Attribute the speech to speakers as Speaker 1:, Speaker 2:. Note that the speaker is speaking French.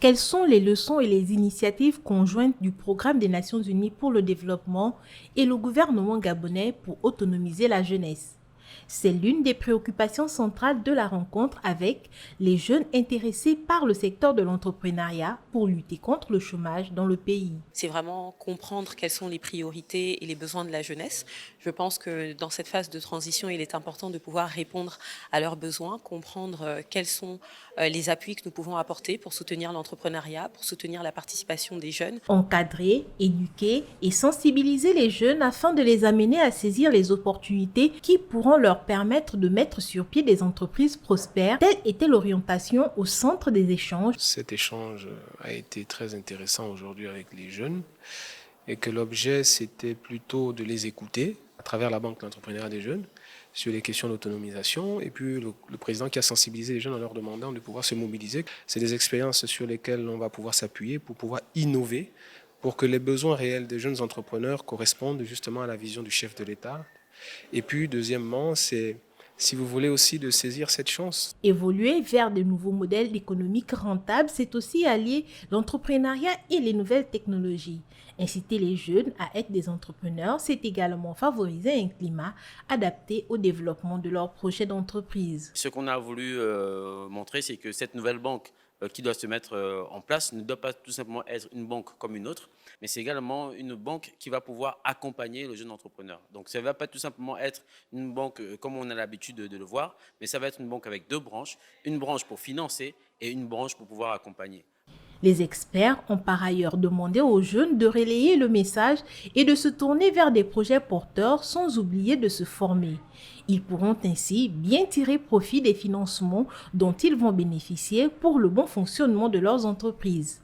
Speaker 1: Quelles sont les leçons et les initiatives conjointes du Programme des Nations Unies pour le développement et le gouvernement gabonais pour autonomiser la jeunesse? C'est l'une des préoccupations centrales de la rencontre avec les jeunes intéressés par le secteur de l'entrepreneuriat pour lutter contre le chômage dans le pays.
Speaker 2: C'est vraiment comprendre quelles sont les priorités et les besoins de la jeunesse. Je pense que dans cette phase de transition, il est important de pouvoir répondre à leurs besoins, comprendre quels sont les appuis que nous pouvons apporter pour soutenir l'entrepreneuriat, pour soutenir la participation des jeunes.
Speaker 1: Encadrer, éduquer et sensibiliser les jeunes afin de les amener à saisir les opportunités qui pourront leur permettre de mettre sur pied des entreprises prospères. Telle était l'orientation au centre des échanges.
Speaker 3: Cet échange a été très intéressant aujourd'hui avec les jeunes et que l'objet, c'était plutôt de les écouter à travers la Banque de l'entrepreneuriat des jeunes sur les questions d'autonomisation et puis le président qui a sensibilisé les jeunes en leur demandant de pouvoir se mobiliser. C'est des expériences sur lesquelles on va pouvoir s'appuyer pour pouvoir innover, pour que les besoins réels des jeunes entrepreneurs correspondent justement à la vision du chef de l'État. Et puis, deuxièmement, c'est, si vous voulez, aussi de saisir cette chance.
Speaker 1: Évoluer vers de nouveaux modèles économiques rentables, c'est aussi allier l'entrepreneuriat et les nouvelles technologies. Inciter les jeunes à être des entrepreneurs, c'est également favoriser un climat adapté au développement de leurs projets d'entreprise.
Speaker 4: Ce qu'on a voulu montrer, c'est que cette nouvelle banque qui doit se mettre en place ne doit pas tout simplement être une banque comme une autre, mais c'est également une banque qui va pouvoir accompagner le jeune entrepreneur. Donc ça ne va pas tout simplement être une banque comme on a l'habitude de le voir, mais ça va être une banque avec deux branches, une branche pour financer et une branche pour pouvoir accompagner.
Speaker 1: Les experts ont par ailleurs demandé aux jeunes de relayer le message et de se tourner vers des projets porteurs sans oublier de se former. Ils pourront ainsi bien tirer profit des financements dont ils vont bénéficier pour le bon fonctionnement de leurs entreprises.